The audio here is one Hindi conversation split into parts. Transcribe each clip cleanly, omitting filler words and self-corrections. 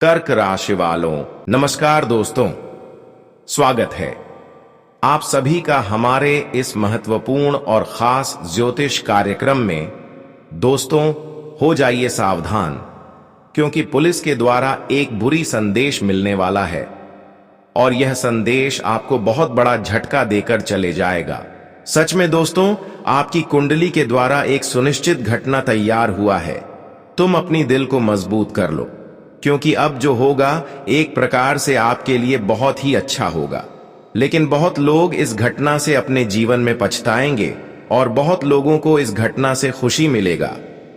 कर्क राशि वालों, नमस्कार दोस्तों। स्वागत है आप सभी का हमारे इस महत्वपूर्ण और खास ज्योतिष कार्यक्रम में। दोस्तों, हो जाइए सावधान, क्योंकि पुलिस के द्वारा एक बुरी संदेश मिलने वाला है और यह संदेश आपको बहुत बड़ा झटका देकर चले जाएगा। सच में दोस्तों, आपकी कुंडली के द्वारा एक सुनिश्चित घटना तैयार हुआ है। तुम अपनी दिल को मजबूत कर लो, क्योंकि अब जो होगा एक प्रकार से आपके लिए बहुत ही अच्छा होगा। लेकिन बहुत लोग इस घटना से अपने जीवन में पछताएंगे और बहुत लोगों को इस घटना से खुशी मिलेगा।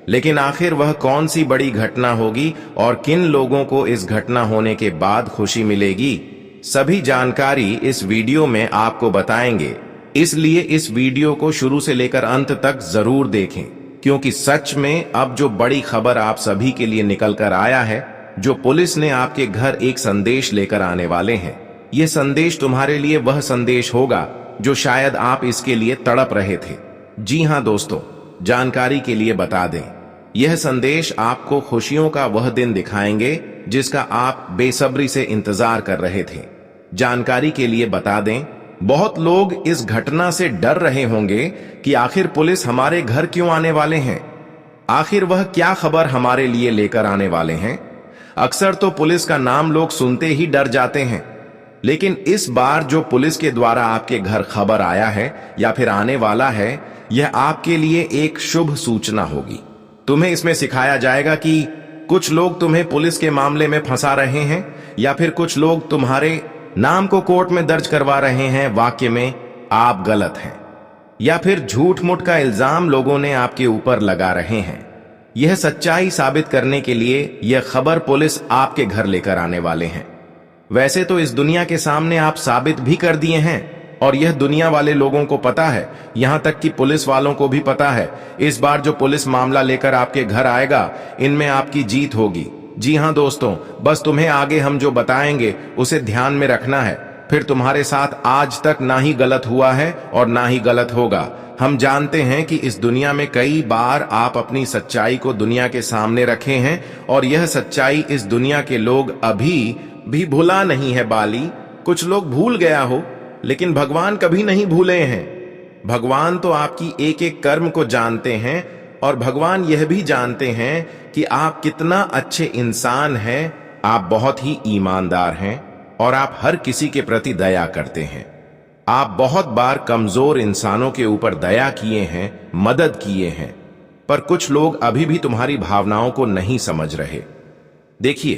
लेकिन आखिर वह कौन सी बड़ी घटना होगी और किन लोगों को इस घटना होने के बाद खुशी मिलेगी, सभी जानकारी इस वीडियो में आपको बताएंगे। इसलिए इस वीडियो को शुरू से लेकर अंत तक जरूर देखें, क्योंकि सच में अब जो बड़ी खबर आप सभी के लिए निकल कर आया है, जो पुलिस ने आपके घर एक संदेश लेकर आने वाले हैं। यह संदेश तुम्हारे लिए वह संदेश होगा जो शायद आप इसके लिए तड़प रहे थे। जी हां दोस्तों, जानकारी के लिए बता दें, यह संदेश आपको खुशियों का वह दिन दिखाएंगे जिसका आप बेसब्री से इंतजार कर रहे थे। जानकारी के लिए बता दें, बहुत लोग इस घटना से डर रहे होंगे कि आखिर पुलिस हमारे घर क्यों आने वाले हैं, आखिर वह क्या खबर हमारे लिए लेकर आने वाले हैं। अक्सर तो पुलिस का नाम लोग सुनते ही डर जाते हैं, लेकिन इस बार जो पुलिस के द्वारा आपके घर खबर आया है या फिर आने वाला है, यह आपके लिए एक शुभ सूचना होगी। तुम्हें इसमें सिखाया जाएगा कि कुछ लोग तुम्हें पुलिस के मामले में फंसा रहे हैं, या फिर कुछ लोग तुम्हारे नाम को कोर्ट में दर्ज करवा रहे हैं वाक्य में आप गलत हैं, या फिर झूठ मूठ का इल्जाम लोगों ने आपके ऊपर लगा रहे हैं। यह सच्चाई साबित करने के लिए यह खबर पुलिस आपके घर लेकर आने वाले हैं। वैसे तो इस दुनिया के सामने आप साबित भी कर दिए हैं और यह दुनिया वाले लोगों को पता है, यहां तक कि पुलिस वालों को भी पता है। इस बार जो पुलिस मामला लेकर आपके घर आएगा, इनमें आपकी जीत होगी। जी हां दोस्तों, बस तुम्हें आगे हम जो बताएंगे उसे ध्यान में रखना है। फिर तुम्हारे साथ आज तक ना ही गलत हुआ है और ना ही गलत होगा। हम जानते हैं कि इस दुनिया में कई बार आप अपनी सच्चाई को दुनिया के सामने रखे हैं और यह सच्चाई इस दुनिया के लोग अभी भी भुला नहीं है बाली। कुछ लोग भूल गया हो, लेकिन भगवान कभी नहीं भूले हैं। भगवान तो आपकी एक एक कर्म को जानते हैं और भगवान यह भी जानते हैं कि आप कितना अच्छे इंसान हैं। आप बहुत ही ईमानदार हैं और आप हर किसी के प्रति दया करते हैं। आप बहुत बार कमजोर इंसानों के ऊपर दया किए हैं, मदद किए हैं, पर कुछ लोग अभी भी तुम्हारी भावनाओं को नहीं समझ रहे। देखिए,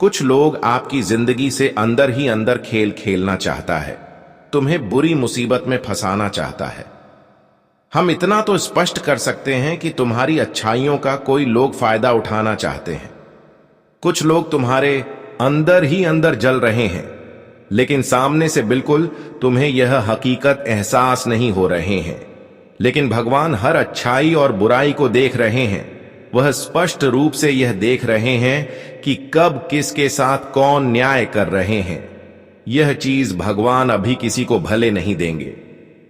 कुछ लोग आपकी जिंदगी से अंदर ही अंदर खेल खेलना चाहता है, तुम्हें बुरी मुसीबत में फंसाना चाहता है। हम इतना तो स्पष्ट कर सकते हैं कि तुम्हारी अच्छाइयों का कोई लोग फायदा उठाना चाहते हैं। कुछ लोग तुम्हारे अंदर ही अंदर जल रहे हैं, लेकिन सामने से बिल्कुल तुम्हें यह हकीकत एहसास नहीं हो रहे हैं। लेकिन भगवान हर अच्छाई और बुराई को देख रहे हैं। वह स्पष्ट रूप से यह देख रहे हैं कि कब किसके साथ कौन न्याय कर रहे हैं। यह चीज भगवान अभी किसी को भले नहीं देंगे,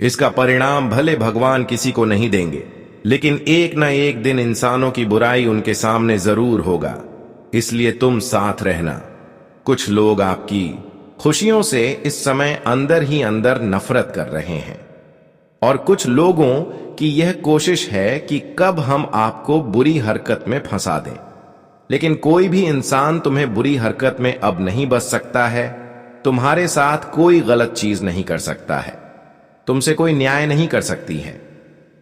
इसका परिणाम भले भगवान किसी को नहीं देंगे, लेकिन एक न एक दिन इंसानों की बुराई उनके सामने जरूर होगा। इसलिए तुम साथ रहना। कुछ लोग आपकी खुशियों से इस समय अंदर ही अंदर नफरत कर रहे हैं और कुछ लोगों की यह कोशिश है कि कब हम आपको बुरी हरकत में फंसा दें। लेकिन कोई भी इंसान तुम्हें बुरी हरकत में अब नहीं बच सकता है। तुम्हारे साथ कोई गलत चीज नहीं कर सकता है, तुमसे कोई न्याय नहीं कर सकती है,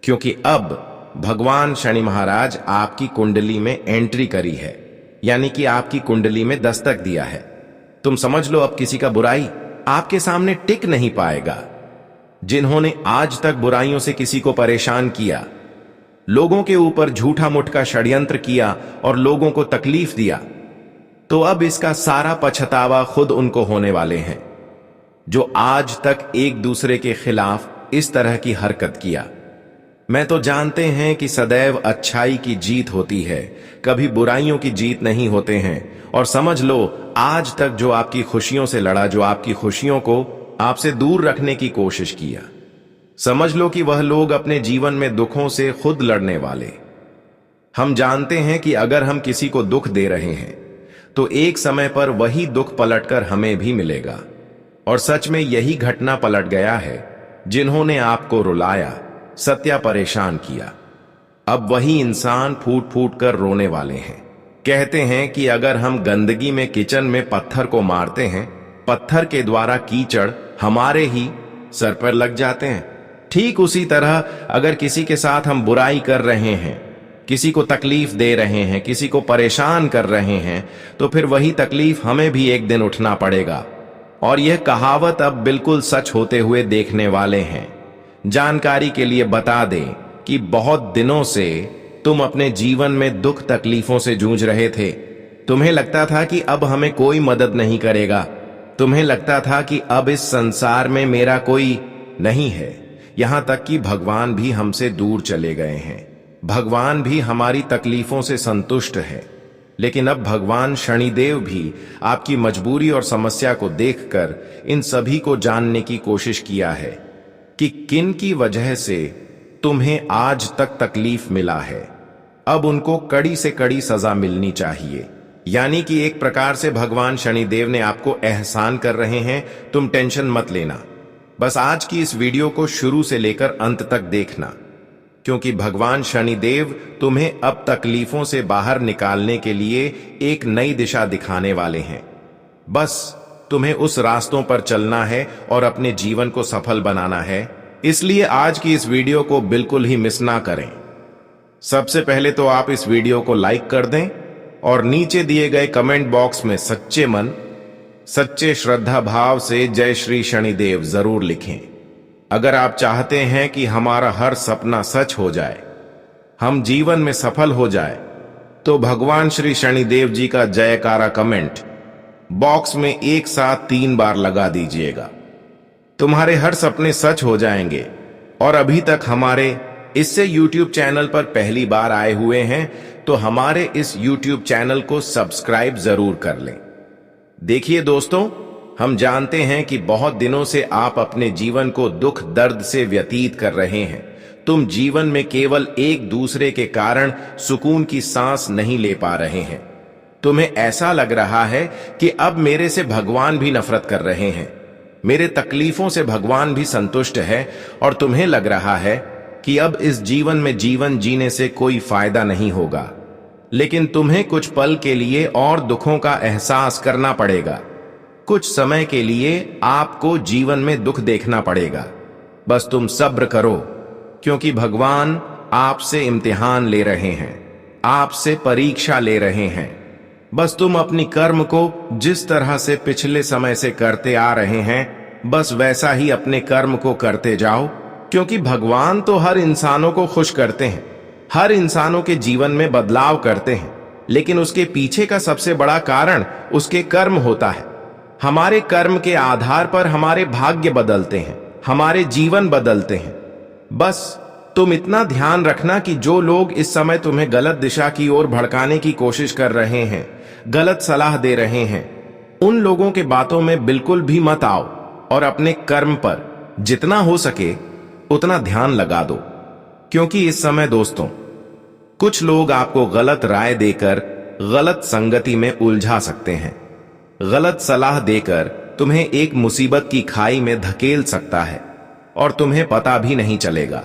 क्योंकि अब भगवान शनि महाराज आपकी कुंडली में एंट्री करी है, यानी कि आपकी कुंडली में दस्तक दिया है। तुम समझ लो, अब किसी का बुराई आपके सामने टिक नहीं पाएगा। जिन्होंने आज तक बुराइयों से किसी को परेशान किया, लोगों के ऊपर झूठा मूठ का षड्यंत्र किया और लोगों को तकलीफ दिया, तो अब इसका सारा पछतावा खुद उनको होने वाले हैं, जो आज तक एक दूसरे के खिलाफ इस तरह की हरकत किया। मैं तो जानते हैं कि सदैव अच्छाई की जीत होती है, कभी बुराइयों की जीत नहीं होते हैं। और समझ लो, आज तक जो आपकी खुशियों से लड़ा, जो आपकी खुशियों को आपसे दूर रखने की कोशिश किया, समझ लो कि वह लोग अपने जीवन में दुखों से खुद लड़ने वाले। हम जानते हैं कि अगर हम किसी को दुख दे रहे हैं तो एक समय पर वही दुख पलटकर हमें भी मिलेगा। और सच में यही घटना पलट गया है। जिन्होंने आपको रुलाया, सत्या परेशान किया, अब वही इंसान फूट फूट कर रोने वाले हैं। कहते हैं कि अगर हम गंदगी में किचन में पत्थर को मारते हैं, पत्थर के द्वारा कीचड़ हमारे ही सर पर लग जाते हैं। ठीक उसी तरह अगर किसी के साथ हम बुराई कर रहे हैं, किसी को तकलीफ दे रहे हैं, किसी को परेशान कर रहे हैं, तो फिर वही तकलीफ हमें भी एक दिन उठना पड़ेगा। और यह कहावत अब बिल्कुल सच होते हुए देखने वाले हैं। जानकारी के लिए बता दें कि बहुत दिनों से तुम अपने जीवन में दुख तकलीफों से जूझ रहे थे। तुम्हें लगता था कि अब हमें कोई मदद नहीं करेगा। तुम्हें लगता था कि अब इस संसार में मेरा कोई नहीं है। यहां तक कि भगवान भी हमसे दूर चले गए हैं। भगवान भी हमारी तकलीफों से संतुष्ट है। लेकिन अब भगवान शनिदेव भी आपकी मजबूरी और समस्या को देखकर इन सभी को जानने की कोशिश किया है कि किन की वजह से तुम्हें आज तक तकलीफ मिला है। अब उनको कड़ी से कड़ी सजा मिलनी चाहिए। यानी कि एक प्रकार से भगवान शनिदेव ने आपको एहसान कर रहे हैं। तुम टेंशन मत लेना, बस आज की इस वीडियो को शुरू से लेकर अंत तक देखना, क्योंकि भगवान शनिदेव तुम्हें अब तकलीफों से बाहर निकालने के लिए एक नई दिशा दिखाने वाले हैं। बस तुम्हें उस रास्तों पर चलना है और अपने जीवन को सफल बनाना है। इसलिए आज की इस वीडियो को बिल्कुल ही मिस ना करें। सबसे पहले तो आप इस वीडियो को लाइक कर दें और नीचे दिए गए कमेंट बॉक्स में सच्चे मन, सच्चे श्रद्धा भाव से जय श्री शनिदेव जरूर लिखें। अगर आप चाहते हैं कि हमारा हर सपना सच हो जाए, हम जीवन में सफल हो जाए, तो भगवान श्री शनिदेव जी का जयकारा कमेंट बॉक्स में एक साथ 3 बार लगा दीजिएगा। तुम्हारे हर सपने सच हो जाएंगे। और अभी तक हमारे इससे YouTube चैनल पर पहली बार आए हुए हैं तो हमारे इस YouTube चैनल को सब्सक्राइब जरूर कर लें। देखिए दोस्तों, हम जानते हैं कि बहुत दिनों से आप अपने जीवन को दुख दर्द से व्यतीत कर रहे हैं। तुम जीवन में केवल एक दूसरे के कारण सुकून की सांस नहीं ले पा रहे हैं। तुम्हें ऐसा लग रहा है कि अब मेरे से भगवान भी नफरत कर रहे हैं, मेरे तकलीफों से भगवान भी संतुष्ट है, और तुम्हें लग रहा है कि अब इस जीवन में जीवन जीने से कोई फायदा नहीं होगा। लेकिन तुम्हें कुछ पल के लिए और दुखों का एहसास करना पड़ेगा। कुछ समय के लिए आपको जीवन में दुख देखना पड़ेगा। बस तुम सब्र करो, क्योंकि भगवान आपसे इम्तिहान ले रहे हैं, आपसे परीक्षा ले रहे हैं। बस तुम अपनी कर्म को जिस तरह से पिछले समय से करते आ रहे हैं, बस वैसा ही अपने कर्म को करते जाओ, क्योंकि भगवान तो हर इंसानों को खुश करते हैं, हर इंसानों के जीवन में बदलाव करते हैं। लेकिन उसके पीछे का सबसे बड़ा कारण उसके कर्म होता है। हमारे कर्म के आधार पर हमारे भाग्य बदलते हैं, हमारे जीवन बदलते हैं। बस तुम इतना ध्यान रखना कि जो लोग इस समय तुम्हें गलत दिशा की ओर भड़काने की कोशिश कर रहे हैं, गलत सलाह दे रहे हैं, उन लोगों के बातों में बिल्कुल भी मत आओ और अपने कर्म पर जितना हो सके उतना ध्यान लगा दो। क्योंकि इस समय दोस्तों, कुछ लोग आपको गलत राय देकर गलत संगति में उलझा सकते हैं। गलत सलाह देकर तुम्हें एक मुसीबत की खाई में धकेल सकता है और तुम्हें पता भी नहीं चलेगा।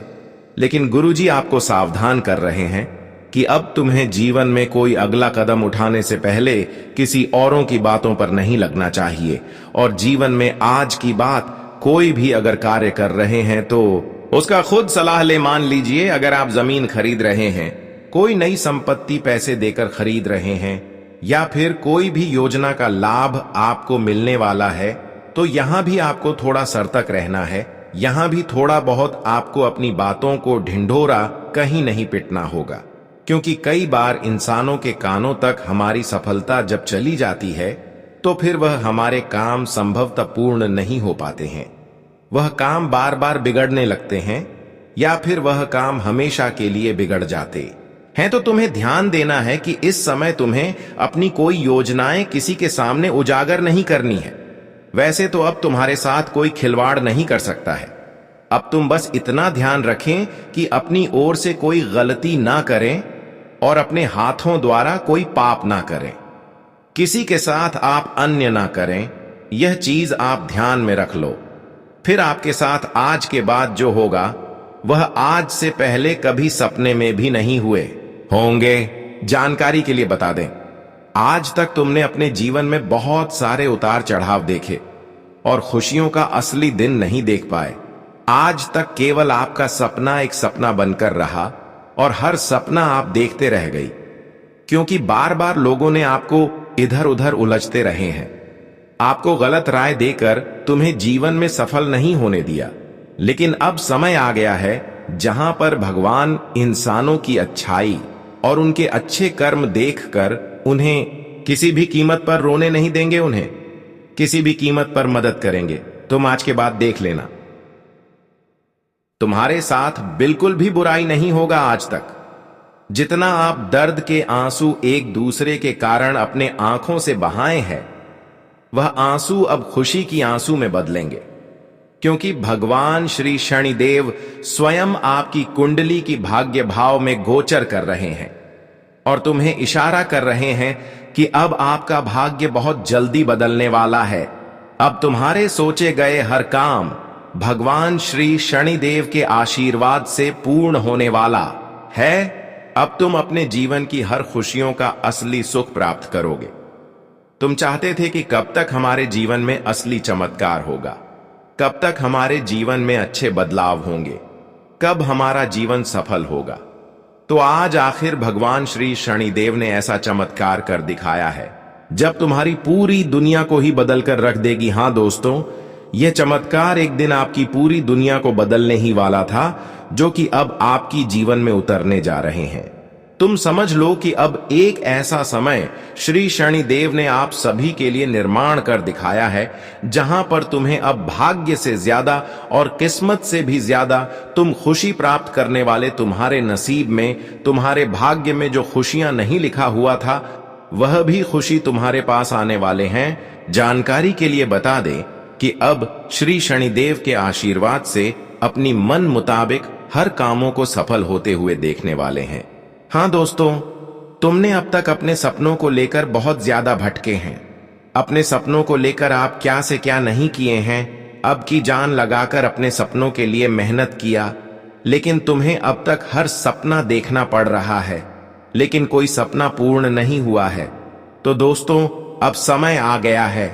लेकिन गुरुजी आपको सावधान कर रहे हैं कि अब तुम्हें जीवन में कोई अगला कदम उठाने से पहले किसी औरों की बातों पर नहीं लगना चाहिए। और जीवन में आज की बात कोई भी अगर कार्य कर रहे हैं तो उसका खुद सलाह ले। मान लीजिए अगर आप जमीन खरीद रहे हैं, कोई नई संपत्ति पैसे देकर खरीद रहे हैं, या फिर कोई भी योजना का लाभ आपको मिलने वाला है, तो यहां भी आपको थोड़ा सतर्क रहना है। यहां भी थोड़ा बहुत आपको अपनी बातों को ढिंढोरा कहीं नहीं पिटना होगा, क्योंकि कई बार इंसानों के कानों तक हमारी सफलता जब चली जाती है तो फिर वह हमारे काम संभवतः पूर्ण नहीं हो पाते हैं। वह काम बार बार बिगड़ने लगते हैं, या फिर वह काम हमेशा के लिए बिगड़ जाते हैं। तो तुम्हें ध्यान देना है कि इस समय तुम्हें अपनी कोई योजनाएं किसी के सामने उजागर नहीं करनी है। वैसे तो अब तुम्हारे साथ कोई खिलवाड़ नहीं कर सकता है। अब तुम बस इतना ध्यान रखें कि अपनी ओर से कोई गलती ना करें और अपने हाथों द्वारा कोई पाप ना करें। किसी के साथ आप अन्य ना करें, यह चीज आप ध्यान में रख लो। फिर आपके साथ आज के बाद जो होगा वह आज से पहले कभी सपने में भी नहीं हुए होंगे। जानकारी के लिए बता दें, आज तक तुमने अपने जीवन में बहुत सारे उतार चढ़ाव देखे और खुशियों का असली दिन नहीं देख पाए। आज तक केवल आपका सपना एक सपना बनकर रहा और हर सपना आप देखते रह गई, क्योंकि बार बार लोगों ने आपको इधर उधर उलझते रहे हैं, आपको गलत राय देकर तुम्हें जीवन में सफल नहीं होने दिया। लेकिन अब समय आ गया है जहां पर भगवान इंसानों की अच्छाई और उनके अच्छे कर्म देखकर उन्हें किसी भी कीमत पर रोने नहीं देंगे, उन्हें किसी भी कीमत पर मदद करेंगे। तुम आज के बाद देख लेना, तुम्हारे साथ बिल्कुल भी बुराई नहीं होगा। आज तक जितना आप दर्द के आंसू एक दूसरे के कारण अपने आंखों से बहाए हैं, वह आंसू अब खुशी की आंसू में बदलेंगे, क्योंकि भगवान श्री शनिदेव स्वयं आपकी कुंडली की भाग्य भाव में गोचर कर रहे हैं और तुम्हें इशारा कर रहे हैं कि अब आपका भाग्य बहुत जल्दी बदलने वाला है। अब तुम्हारे सोचे गए हर काम भगवान श्री शनिदेव के आशीर्वाद से पूर्ण होने वाला है। अब तुम अपने जीवन की हर खुशियों का असली सुख प्राप्त करोगे। तुम चाहते थे कि कब तक हमारे जीवन में असली चमत्कार होगा, कब तक हमारे जीवन में अच्छे बदलाव होंगे, कब हमारा जीवन सफल होगा। तो आज आखिर भगवान श्री शनिदेव ने ऐसा चमत्कार कर दिखाया है जब तुम्हारी पूरी दुनिया को ही बदल कर रख देगी। हां दोस्तों, यह चमत्कार एक दिन आपकी पूरी दुनिया को बदलने ही वाला था, जो कि अब आपकी जीवन में उतरने जा रहे हैं। तुम समझ लो कि अब एक ऐसा समय श्री शनिदेव ने आप सभी के लिए निर्माण कर दिखाया है, जहां पर तुम्हें अब भाग्य से ज्यादा और किस्मत से भी ज्यादा तुम खुशी प्राप्त करने वाले तुम्हारे नसीब में, तुम्हारे भाग्य में जो खुशियां नहीं लिखा हुआ था, वह भी खुशी तुम्हारे पास आने वाले हैं। जानकारी के लिए बता दें कि अब श्री शनिदेव के आशीर्वाद से अपनी मन मुताबिक हर कामों को सफल होते हुए देखने वाले हैं। हाँ दोस्तों, तुमने अब तक अपने सपनों को लेकर बहुत ज्यादा भटके हैं। अपने सपनों को लेकर आप क्या से क्या नहीं किए हैं, अब की जान लगाकर अपने सपनों के लिए मेहनत किया, लेकिन तुम्हें अब तक हर सपना देखना पड़ रहा है, लेकिन कोई सपना पूर्ण नहीं हुआ है। तो दोस्तों, अब समय आ गया है,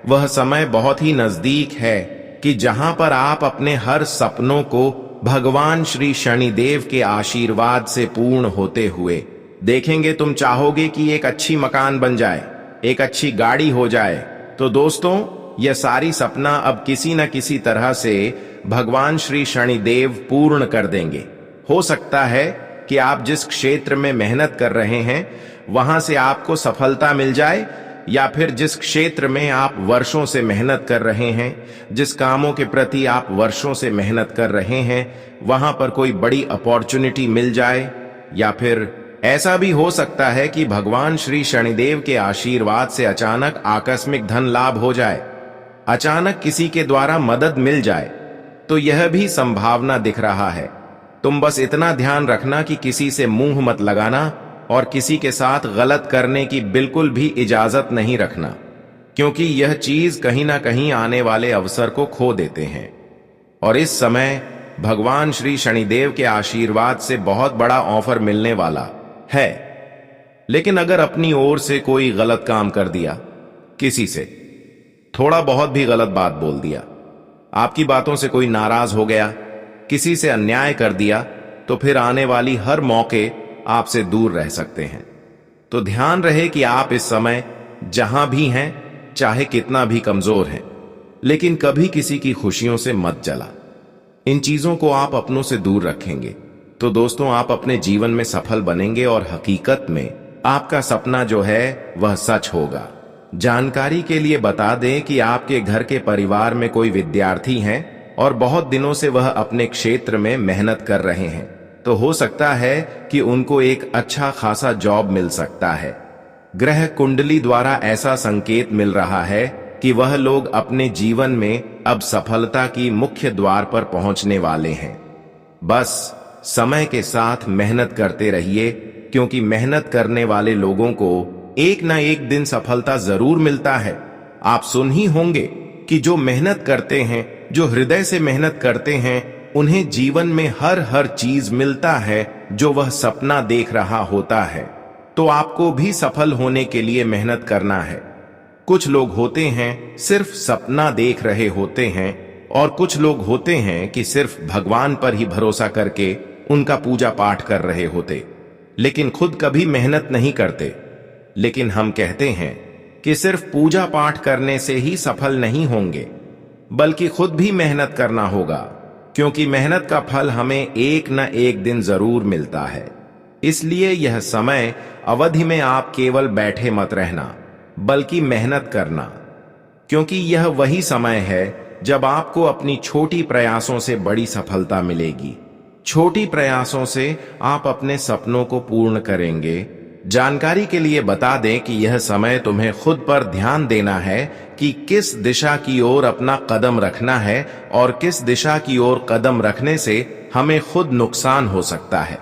वह समय बहुत ही नजदीक है कि जहां पर आप अपने हर सपनों को भगवान श्री शनिदेव के आशीर्वाद से पूर्ण होते हुए देखेंगे। तुम चाहोगे कि एक अच्छी मकान बन जाए, एक अच्छी गाड़ी हो जाए। तो दोस्तों, यह सारी सपना अब किसी न किसी तरह से भगवान श्री शनिदेव पूर्ण कर देंगे। हो सकता है कि आप जिस क्षेत्र में मेहनत कर रहे हैं वहां से आपको सफलता मिल जाए, या फिर जिस क्षेत्र में आप वर्षों से मेहनत कर रहे हैं, जिस कामों के प्रति आप वर्षों से मेहनत कर रहे हैं, वहां पर कोई बड़ी अपॉर्चुनिटी मिल जाए। या फिर ऐसा भी हो सकता है कि भगवान श्री शनिदेव के आशीर्वाद से अचानक आकस्मिक धन लाभ हो जाए, अचानक किसी के द्वारा मदद मिल जाए। तो यह भी संभावना दिख रहा है। तुम बस इतना ध्यान रखना कि किसी से मुंह मत लगाना और किसी के साथ गलत करने की बिल्कुल भी इजाजत नहीं रखना, क्योंकि यह चीज कहीं ना कहीं आने वाले अवसर को खो देते हैं। और इस समय भगवान श्री शनिदेव के आशीर्वाद से बहुत बड़ा ऑफर मिलने वाला है। लेकिन अगर अपनी ओर से कोई गलत काम कर दिया, किसी से थोड़ा बहुत भी गलत बात बोल दिया, आपकी बातों से कोई नाराज हो गया, किसी से अन्याय कर दिया, तो फिर आने वाली हर मौके आपसे दूर रह सकते हैं। तो ध्यान रहे कि आप इस समय जहां भी हैं, चाहे कितना भी कमजोर हैं, लेकिन कभी किसी की खुशियों से मत जला। इन चीजों को आप अपनों से दूर रखेंगे तो दोस्तों, आप अपने जीवन में सफल बनेंगे और हकीकत में आपका सपना जो है वह सच होगा। जानकारी के लिए बता दें कि आपके घर के परिवार में कोई विद्यार्थी हैं और बहुत दिनों से वह अपने क्षेत्र में मेहनत कर रहे हैं, तो हो सकता है कि उनको एक अच्छा खासा जॉब मिल सकता है। ग्रह कुंडली द्वारा ऐसा संकेत मिल रहा है कि वह लोग अपने जीवन में अब सफलता की मुख्य द्वार पर पहुंचने वाले हैं। बस समय के साथ मेहनत करते रहिए, क्योंकि मेहनत करने वाले लोगों को एक ना एक दिन सफलता जरूर मिलता है। आप सुन ही होंगे कि जो मेहनत करते हैं, जो हृदय से मेहनत करते हैं, उन्हें जीवन में हर चीज मिलता है जो वह सपना देख रहा होता है। तो आपको भी सफल होने के लिए मेहनत करना है। कुछ लोग होते हैं सिर्फ सपना देख रहे होते हैं, और कुछ लोग होते हैं कि सिर्फ भगवान पर ही भरोसा करके उनका पूजा पाठ कर रहे होते, लेकिन खुद कभी मेहनत नहीं करते। लेकिन हम कहते हैं कि सिर्फ पूजा पाठ करने से ही सफल नहीं होंगे, बल्कि खुद भी मेहनत करना होगा, क्योंकि मेहनत का फल हमें एक न एक दिन जरूर मिलता है। इसलिए यह समय अवधि में आप केवल बैठे मत रहना, बल्कि मेहनत करना, क्योंकि यह वही समय है जब आपको अपनी छोटी प्रयासों से बड़ी सफलता मिलेगी। छोटी प्रयासों से आप अपने सपनों को पूर्ण करेंगे। जानकारी के लिए बता दें कि यह समय तुम्हें खुद पर ध्यान देना है कि किस दिशा की ओर अपना कदम रखना है, और किस दिशा की ओर कदम रखने से हमें खुद नुकसान हो सकता है।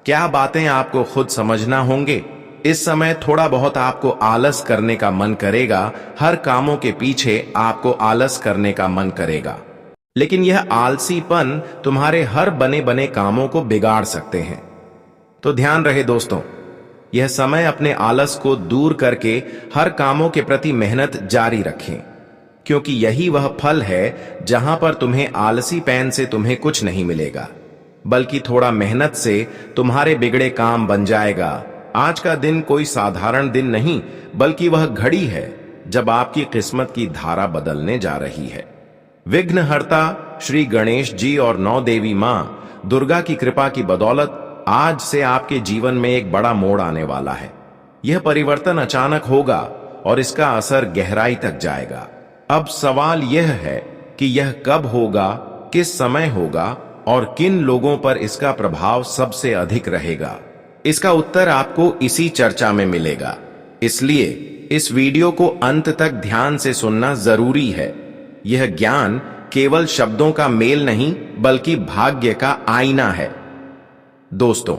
क्या बातें आपको खुद समझना होंगे। इस समय थोड़ा बहुत आपको आलस करने का मन करेगा, हर कामों के पीछे आपको आलस करने का मन करेगा, लेकिन यह आलसीपन तुम्हारे हर बने बने कामों को बिगाड़ सकते हैं। तो ध्यान रहे दोस्तों, यह समय अपने आलस को दूर करके हर कामों के प्रति मेहनत जारी रखें, क्योंकि यही वह फल है जहां पर तुम्हें आलसी पैन से तुम्हें कुछ नहीं मिलेगा, बल्कि थोड़ा मेहनत से तुम्हारे बिगड़े काम बन जाएगा। आज का दिन कोई साधारण दिन नहीं, बल्कि वह घड़ी है जब आपकी किस्मत की धारा बदलने जा रही है। विघ्नहर्ता श्री गणेश जी और 9 देवी मां दुर्गा की कृपा की बदौलत आज से आपके जीवन में एक बड़ा मोड़ आने वाला है। यह परिवर्तन अचानक होगा और इसका असर गहराई तक जाएगा। अब सवाल यह है कि यह कब होगा, किस समय होगा और किन लोगों पर इसका प्रभाव सबसे अधिक रहेगा। इसका उत्तर आपको इसी चर्चा में मिलेगा, इसलिए इस वीडियो को अंत तक ध्यान से सुनना जरूरी है। यह ज्ञान केवल शब्दों का मेल नहीं, बल्कि भाग्य का आईना है। दोस्तों,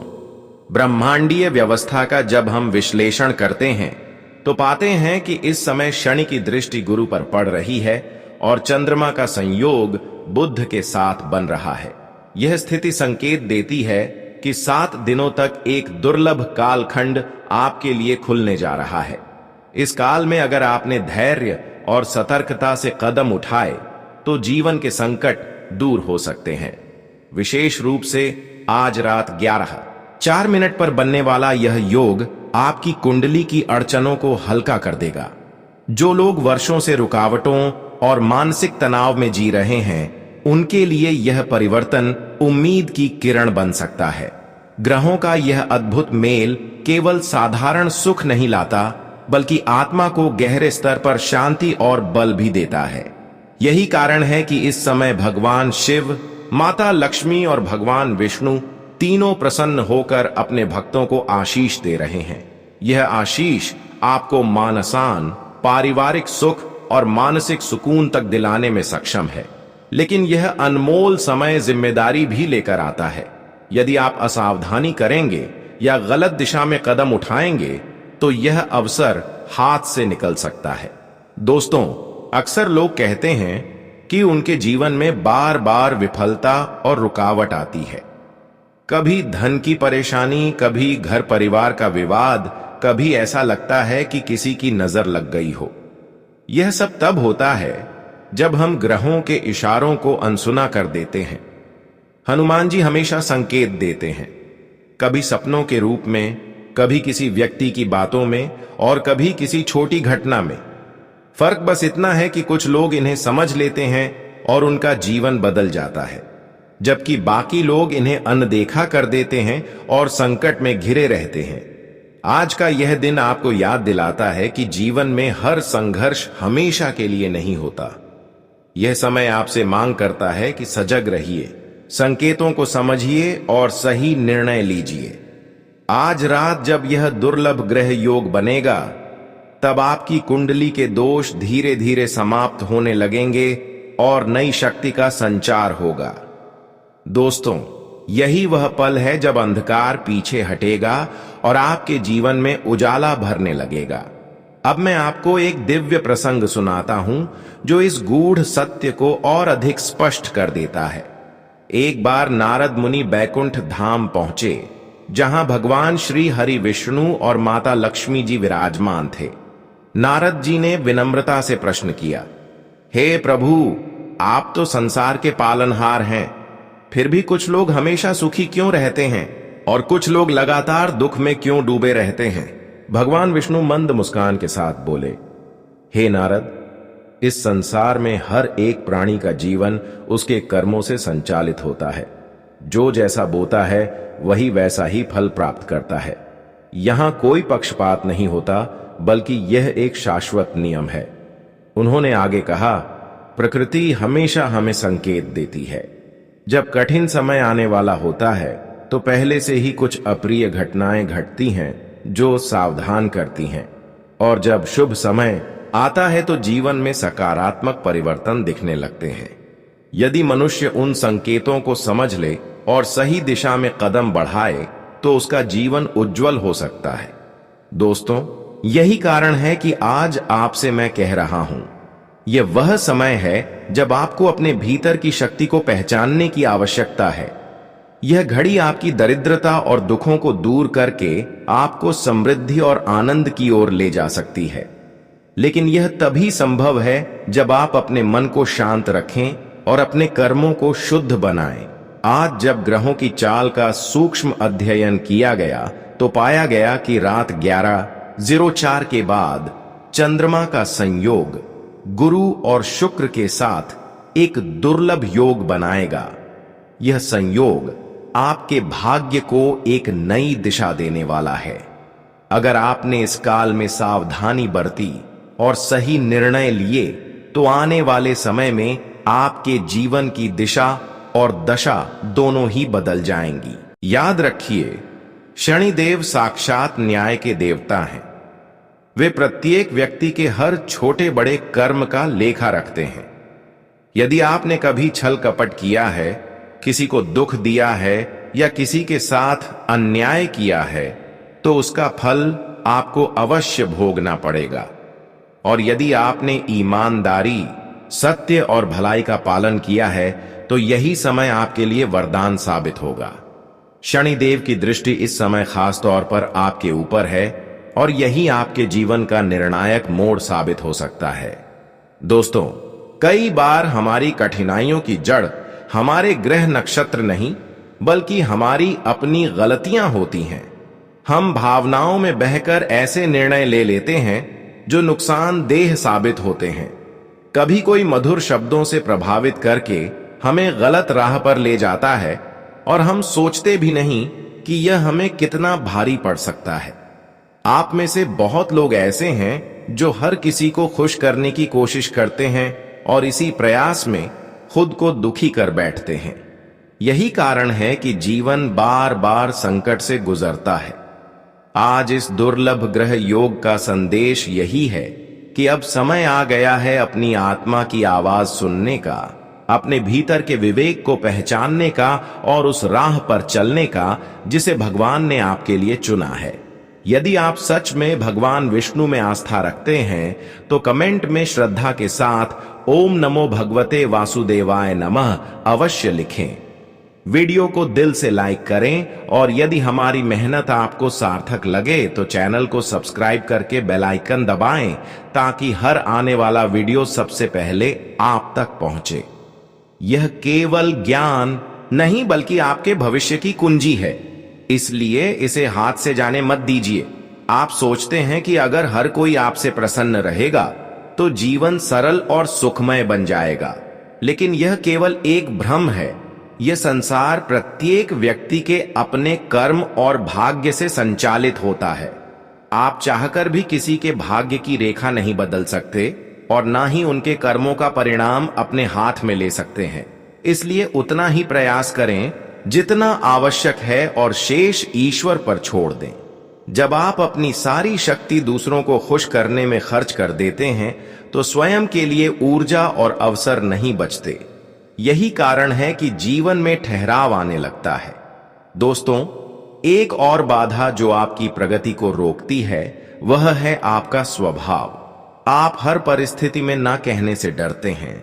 ब्रह्मांडीय व्यवस्था का जब हम विश्लेषण करते हैं तो पाते हैं कि इस समय शनि की दृष्टि गुरु पर पड़ रही है और चंद्रमा का संयोग बुध के साथ बन रहा है। यह स्थिति संकेत देती है कि 7 दिनों तक एक दुर्लभ कालखंड आपके लिए खुलने जा रहा है। इस काल में अगर आपने धैर्य और सतर्कता से कदम उठाए तो जीवन के संकट दूर हो सकते हैं। विशेष रूप से आज रात 11:04 पर बनने वाला यह योग आपकी कुंडली की अड़चनों को हल्का कर देगा। जो लोग वर्षों से रुकावटों और मानसिक तनाव में जी रहे हैं, उनके लिए यह परिवर्तन उम्मीद की किरण बन सकता है। ग्रहों का यह अद्भुत मेल केवल साधारण सुख नहीं लाता, बल्कि आत्मा को गहरे स्तर पर शांति और बल भी देता है। यही कारण है कि इस समय भगवान शिव, माता लक्ष्मी और भगवान विष्णु तीनों प्रसन्न होकर अपने भक्तों को आशीष दे रहे हैं। यह आशीष आपको मानसान, पारिवारिक सुख और मानसिक सुकून तक दिलाने में सक्षम है। लेकिन यह अनमोल समय जिम्मेदारी भी लेकर आता है। यदि आप असावधानी करेंगे या गलत दिशा में कदम उठाएंगे तो यह अवसर हाथ से निकल सकता है। दोस्तों, अक्सर लोग कहते हैं कि उनके जीवन में बार बार विफलता और रुकावट आती है। कभी धन की परेशानी, कभी घर परिवार का विवाद, कभी ऐसा लगता है कि किसी की नजर लग गई हो। यह सब तब होता है जब हम ग्रहों के इशारों को अनसुना कर देते हैं। हनुमान जी हमेशा संकेत देते हैं, कभी सपनों के रूप में, कभी किसी व्यक्ति की बातों में और कभी किसी छोटी घटना में। फर्क बस इतना है कि कुछ लोग इन्हें समझ लेते हैं और उनका जीवन बदल जाता है, जबकि बाकी लोग इन्हें अनदेखा कर देते हैं और संकट में घिरे रहते हैं। आज का यह दिन आपको याद दिलाता है कि जीवन में हर संघर्ष हमेशा के लिए नहीं होता। यह समय आपसे मांग करता है कि सजग रहिए, संकेतों को समझिए और सही निर्णय लीजिए। आज रात जब यह दुर्लभ ग्रह योग बनेगा, तब आपकी कुंडली के दोष धीरे धीरे समाप्त होने लगेंगे और नई शक्ति का संचार होगा। दोस्तों, यही वह पल है जब अंधकार पीछे हटेगा और आपके जीवन में उजाला भरने लगेगा। अब मैं आपको एक दिव्य प्रसंग सुनाता हूं जो इस गूढ़ सत्य को और अधिक स्पष्ट कर देता है। एक बार नारद मुनि बैकुंठ धाम पहुंचे, जहां भगवान श्री हरि विष्णु और माता लक्ष्मी जी विराजमान थे। नारद जी ने विनम्रता से प्रश्न किया, हे प्रभु, आप तो संसार के पालनहार हैं, फिर भी कुछ लोग हमेशा सुखी क्यों रहते हैं और कुछ लोग लगातार दुख में क्यों डूबे रहते हैं? भगवान विष्णु मंद मुस्कान के साथ बोले, हे नारद, इस संसार में हर एक प्राणी का जीवन उसके कर्मों से संचालित होता है। जो जैसा बोता है वही वैसा ही फल प्राप्त करता है। यहां कोई पक्षपात नहीं होता, बल्कि यह एक शाश्वत नियम है। उन्होंने आगे कहा, प्रकृति हमेशा हमें संकेत देती है। जब कठिन समय आने वाला होता है तो पहले से ही कुछ अप्रिय घटनाएं घटती हैं जो सावधान करती हैं, और जब शुभ समय आता है तो जीवन में सकारात्मक परिवर्तन दिखने लगते हैं। यदि मनुष्य उन संकेतों को समझ ले और सही दिशा में कदम बढ़ाए तो उसका जीवन उज्जवल हो सकता है। दोस्तों, यही कारण है कि आज आपसे मैं कह रहा हूं, यह वह समय है जब आपको अपने भीतर की शक्ति को पहचानने की आवश्यकता है। यह घड़ी आपकी दरिद्रता और दुखों को दूर करके आपको समृद्धि और आनंद की ओर ले जा सकती है। लेकिन यह तभी संभव है जब आप अपने मन को शांत रखें और अपने कर्मों को शुद्ध बनाएं। आज जब ग्रहों की चाल का सूक्ष्म अध्ययन किया गया तो पाया गया कि रात 11:04 के बाद चंद्रमा का संयोग गुरु और शुक्र के साथ एक दुर्लभ योग बनाएगा। यह संयोग आपके भाग्य को एक नई दिशा देने वाला है। अगर आपने इस काल में सावधानी बरती और सही निर्णय लिए तो आने वाले समय में आपके जीवन की दिशा और दशा दोनों ही बदल जाएंगी। याद रखिए, शनिदेव साक्षात न्याय के देवता हैं। वे प्रत्येक व्यक्ति के हर छोटे बड़े कर्म का लेखा रखते हैं। यदि आपने कभी छल कपट किया है, किसी को दुख दिया है या किसी के साथ अन्याय किया है, तो उसका फल आपको अवश्य भोगना पड़ेगा। और यदि आपने ईमानदारी, सत्य और भलाई का पालन किया है तो यही समय आपके लिए वरदान साबित होगा। शनिदेव की दृष्टि इस समय खास तौर पर आपके ऊपर है और यही आपके जीवन का निर्णायक मोड़ साबित हो सकता है। दोस्तों, कई बार हमारी कठिनाइयों की जड़ हमारे ग्रह नक्षत्र नहीं, बल्कि हमारी अपनी गलतियां होती हैं। हम भावनाओं में बहकर ऐसे निर्णय ले लेते हैं जो नुकसानदेह साबित होते हैं। कभी कोई मधुर शब्दों से प्रभावित करके हमें गलत राह पर ले जाता है और हम सोचते भी नहीं कि यह हमें कितना भारी पड़ सकता है। आप में से बहुत लोग ऐसे हैं जो हर किसी को खुश करने की कोशिश करते हैं और इसी प्रयास में खुद को दुखी कर बैठते हैं। यही कारण है कि जीवन बार बार संकट से गुजरता है। आज इस दुर्लभ ग्रह योग का संदेश यही है कि अब समय आ गया है अपनी आत्मा की आवाज सुनने का, अपने भीतर के विवेक को पहचानने का और उस राह पर चलने का जिसे भगवान ने आपके लिए चुना है। यदि आप सच में भगवान विष्णु में आस्था रखते हैं तो कमेंट में श्रद्धा के साथ ओम नमो भगवते वासुदेवाय नमः अवश्य लिखें। वीडियो को दिल से लाइक करें और यदि हमारी मेहनत आपको सार्थक लगे तो चैनल को सब्सक्राइब करके बेल आइकन दबाएं ताकि हर आने वाला वीडियो सबसे पहले आप तक पहुंचे। यह केवल ज्ञान नहीं बल्कि आपके भविष्य की कुंजी है, इसलिए इसे हाथ से जाने मत दीजिए। आप सोचते हैं कि अगर हर कोई आपसे प्रसन्न रहेगा तो जीवन सरल और सुखमय बन जाएगा, लेकिन यह केवल एक भ्रम है। यह संसार प्रत्येक व्यक्ति के अपने कर्म और भाग्य से संचालित होता है। आप चाहकर भी किसी के भाग्य की रेखा नहीं बदल सकते और ना ही उनके कर्मों का परिणाम अपने हाथ में ले सकते हैं। इसलिए उतना ही प्रयास करें जितना आवश्यक है और शेष ईश्वर पर छोड़ दें। जब आप अपनी सारी शक्ति दूसरों को खुश करने में खर्च कर देते हैं तो स्वयं के लिए ऊर्जा और अवसर नहीं बचते। यही कारण है कि जीवन में ठहराव आने लगता है। दोस्तों, एक और बाधा जो आपकी प्रगति को रोकती है वह है आपका स्वभाव। आप हर परिस्थिति में ना कहने से डरते हैं।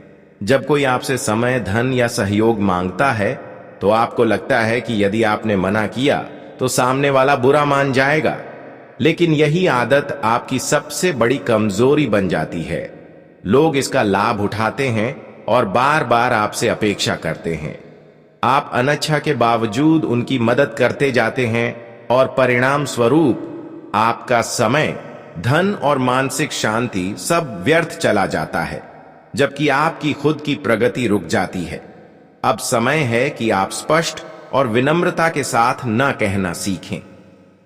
जब कोई आपसे समय, धन या सहयोग मांगता है तो आपको लगता है कि यदि आपने मना किया तो सामने वाला बुरा मान जाएगा। लेकिन यही आदत आपकी सबसे बड़ी कमजोरी बन जाती है। लोग इसका लाभ उठाते हैं और बार बार आपसे अपेक्षा करते हैं। आप अनिच्छा के बावजूद उनकी मदद करते जाते हैं और परिणाम स्वरूप आपका समय, धन और मानसिक शांति सब व्यर्थ चला जाता है, जबकि आपकी खुद की प्रगति रुक जाती है। अब समय है कि आप स्पष्ट और विनम्रता के साथ न कहना सीखें।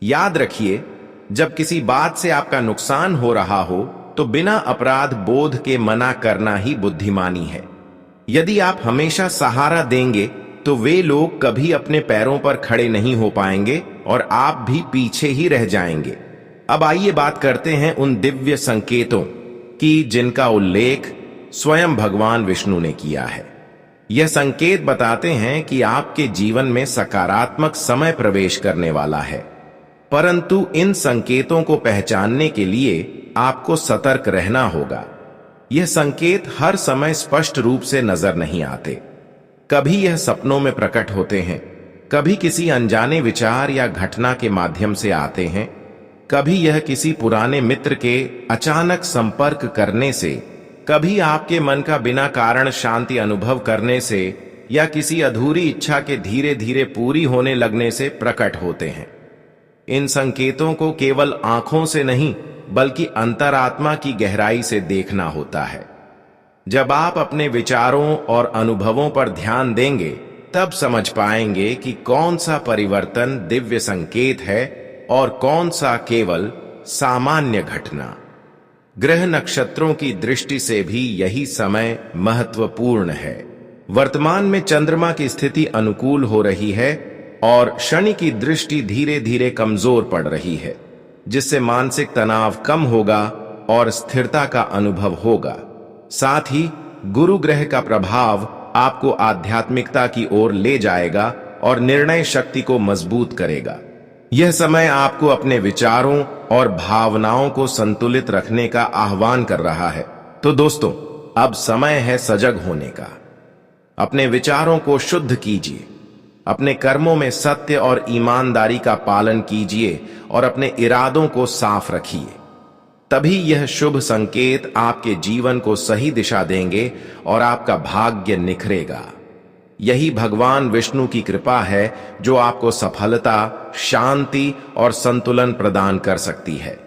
याद रखिए, जब किसी बात से आपका नुकसान हो रहा हो तो बिना अपराध बोध के मना करना ही बुद्धिमानी है। यदि आप हमेशा सहारा देंगे तो वे लोग कभी अपने पैरों पर खड़े नहीं हो पाएंगे और आप भी पीछे ही रह जाएंगे। अब आइए बात करते हैं उन दिव्य संकेतों की जिनका उल्लेख स्वयं भगवान विष्णु ने किया है। यह संकेत बताते हैं कि आपके जीवन में सकारात्मक समय प्रवेश करने वाला है, परंतु इन संकेतों को पहचानने के लिए आपको सतर्क रहना होगा। यह संकेत हर समय स्पष्ट रूप से नजर नहीं आते। कभी यह सपनों में प्रकट होते हैं, कभी किसी अनजाने विचार या घटना के माध्यम से आते हैं, कभी यह किसी पुराने मित्र के अचानक संपर्क करने से, कभी आपके मन का बिना कारण शांति अनुभव करने से या किसी अधूरी इच्छा के धीरे धीरे पूरी होने लगने से प्रकट होते हैं। इन संकेतों को केवल आंखों से नहीं बल्कि अंतरात्मा की गहराई से देखना होता है। जब आप अपने विचारों और अनुभवों पर ध्यान देंगे तब समझ पाएंगे कि कौन सा परिवर्तन दिव्य संकेत है और कौन सा केवल सामान्य घटना। ग्रह नक्षत्रों की दृष्टि से भी यही समय महत्वपूर्ण है। वर्तमान में चंद्रमा की स्थिति अनुकूल हो रही है और शनि की दृष्टि धीरे धीरे कमजोर पड़ रही है, जिससे मानसिक तनाव कम होगा और स्थिरता का अनुभव होगा। साथ ही गुरु ग्रह का प्रभाव आपको आध्यात्मिकता की ओर ले जाएगा और निर्णय शक्ति को मजबूत करेगा। यह समय आपको अपने विचारों और भावनाओं को संतुलित रखने का आह्वान कर रहा है। तो दोस्तों, अब समय है सजग होने का। अपने विचारों को शुद्ध कीजिए, अपने कर्मों में सत्य और ईमानदारी का पालन कीजिए और अपने इरादों को साफ रखिए। तभी यह शुभ संकेत आपके जीवन को सही दिशा देंगे और आपका भाग्य निखरेगा। यही भगवान विष्णु की कृपा है जो आपको सफलता, शांति और संतुलन प्रदान कर सकती है।